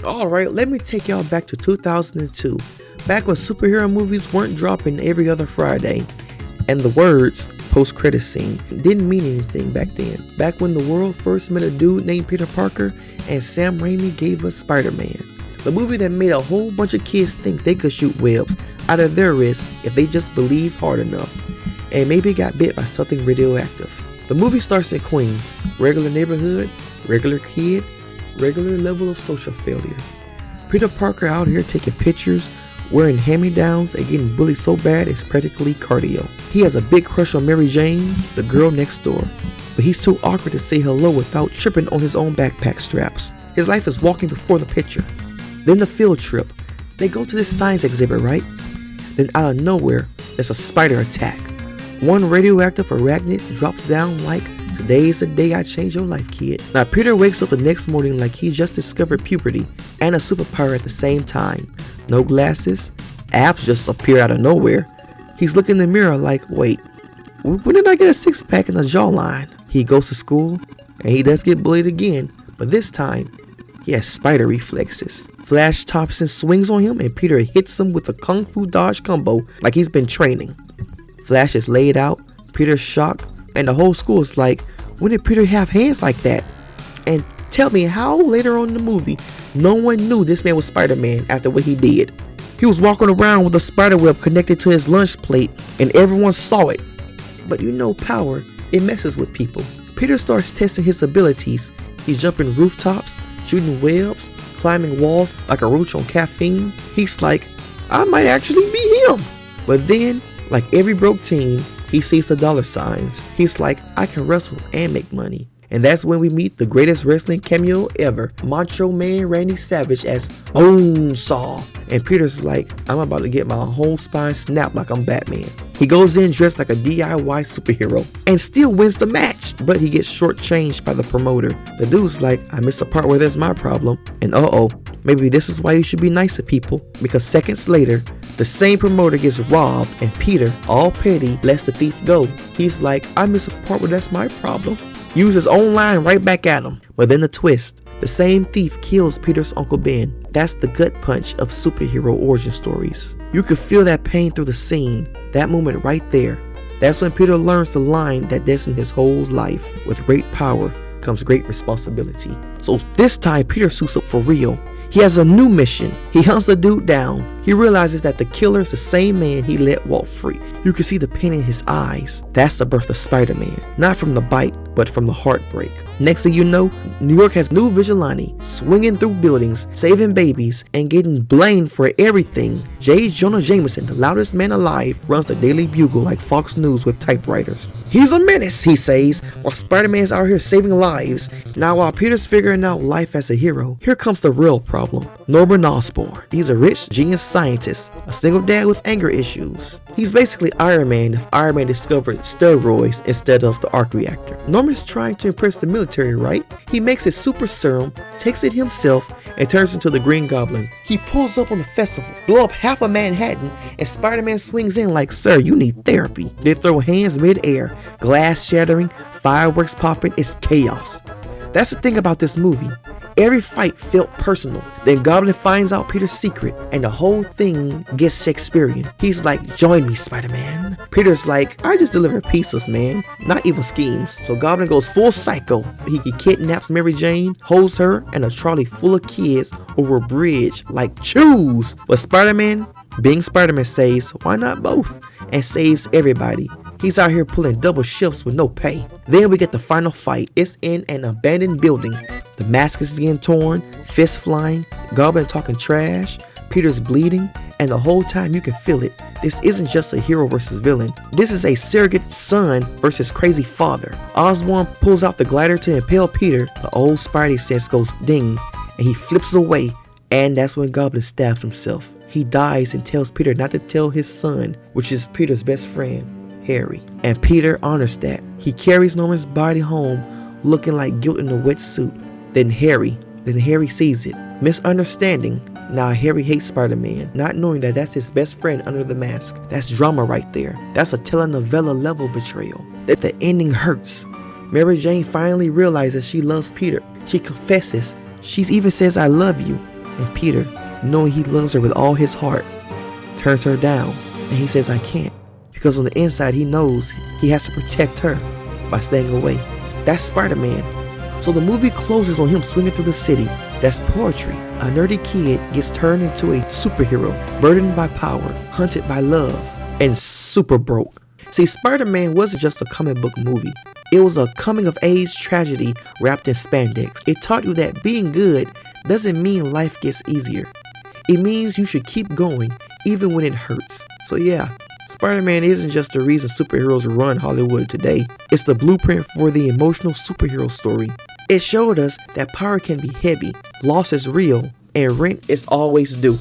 Alright, let me take y'all back to 2002, back when superhero movies weren't dropping every other Friday, and the words post-credit scene didn't mean anything back then. Back when the world first met a dude named Peter Parker and Sam Raimi gave us Spider-Man. The movie that made a whole bunch of kids think they could shoot webs out of their wrists if they just believed hard enough, and maybe got bit by something radioactive. The movie starts in Queens, regular neighborhood, regular kid, regular level of social failure. Peter Parker out here taking pictures, wearing hand-me-downs, and getting bullied so bad it's practically cardio. He has a big crush on Mary Jane, the girl next door, but he's too awkward to say hello without tripping on his own backpack straps. His life is walking before the picture. Then the field trip. They go to this science exhibit, right? Then out of nowhere, there's a spider attack. One radioactive arachnid drops down like, "Today's the day I changed your life, kid." Now Peter wakes up the next morning like he just discovered puberty and a superpower at the same time. No glasses, abs just appear out of nowhere. He's looking in the mirror like, wait, when did I get a six-pack and a jawline? He goes to school and he does get bullied again, but this time he has spider reflexes. Flash Thompson swings on him and Peter hits him with a kung fu dodge combo like he's been training. Flash is laid out, Peter's shocked, and the whole school is like, when did Peter have hands like that? And tell me how later on in the movie, no one knew this man was Spider-Man after what he did. He was walking around with a spider web connected to his lunch plate and everyone saw it. But you know power, it messes with people. Peter starts testing his abilities. He's jumping rooftops, shooting webs, climbing walls like a roach on caffeine. He's like, I might actually be him. But then, like every broke teen, he sees the dollar signs. He's like, I can wrestle and make money. And that's when we meet the greatest wrestling cameo ever, Macho Man Randy Savage as Bonesaw. And Peter's like, I'm about to get my whole spine snapped like I'm Batman. He goes in dressed like a DIY superhero and still wins the match, but he gets shortchanged by the promoter. The dude's like, I missed a part where there's my problem. And maybe this is why you should be nice to people, because seconds later, the same promoter gets robbed and Peter, all petty, lets the thief go. He's like, I missed a part where that's my problem. Use his own line right back at him. But then the twist, the same thief kills Peter's Uncle Ben. That's the gut punch of superhero origin stories. You could feel that pain through the scene, that moment right there. That's when Peter learns the line that destined his whole life. With great power comes great responsibility. So this time Peter suits up for real. He has a new mission. He hunts the dude down. He realizes that the killer is the same man he let walk free. You can see the pain in his eyes. That's the birth of Spider-Man. Not from the bite, but from the heartbreak. Next thing you know, New York has new vigilante, swinging through buildings, saving babies, and getting blamed for everything. J. Jonah Jameson, the loudest man alive, runs the Daily Bugle like Fox News with typewriters. He's a menace, he says, while Spider-Man's out here saving lives. Now while Peter's figuring out life as a hero, here comes the real problem. Norman Osborn. He's a rich, genius scientist, a single dad with anger issues. He's basically Iron Man if Iron Man discovered steroids instead of the arc reactor. Norman's trying to impress the military, right? He makes his super serum, takes it himself, and turns into the Green Goblin. He pulls up on the festival, blow up half of Manhattan, and Spider-Man swings in like, sir, you need therapy. They throw hands mid-air, glass shattering, fireworks popping, it's chaos. That's the thing about this movie. Every fight felt personal. Then Goblin finds out Peter's secret, and the whole thing gets Shakespearean. He's like, join me, Spider-Man. Peter's like, I just deliver pizzas, man, not evil schemes. So Goblin goes full psycho. He kidnaps Mary Jane, holds her and a trolley full of kids over a bridge, like, choose. But Spider-Man, being Spider-Man, says, why not both? And saves everybody. He's out here pulling double shifts with no pay. Then we get the final fight. It's in an abandoned building. The mask is getting torn, fists flying, Goblin talking trash, Peter's bleeding, and the whole time you can feel it. This isn't just a hero versus villain. This is a surrogate son versus crazy father. Osborn pulls out the glider to impale Peter. The old Spidey sense goes ding, and he flips away, and that's when Goblin stabs himself. He dies and tells Peter not to tell his son, which is Peter's best friend, Harry. And Peter honors that. He carries Norman's body home looking like guilt in a wet suit. Then Harry sees it. Misunderstanding. Now Harry hates Spider-Man, not knowing that that's his best friend under the mask. That's drama right there. That's a telenovela level betrayal. That the ending hurts. Mary Jane finally realizes she loves Peter. She confesses. She even says, I love you. And Peter, knowing he loves her with all his heart, turns her down, and he says, I can't, because on the inside he knows he has to protect her by staying away. That's Spider-Man. So the movie closes on him swinging through the city. That's poetry. A nerdy kid gets turned into a superhero, burdened by power, hunted by love, and super broke. See, Spider-Man wasn't just a comic book movie. It was a coming-of-age tragedy wrapped in spandex. It taught you that being good doesn't mean life gets easier. It means you should keep going, even when it hurts. So yeah, Spider-Man isn't just the reason superheroes run Hollywood today. It's the blueprint for the emotional superhero story. It showed us that power can be heavy, loss is real, and rent is always due.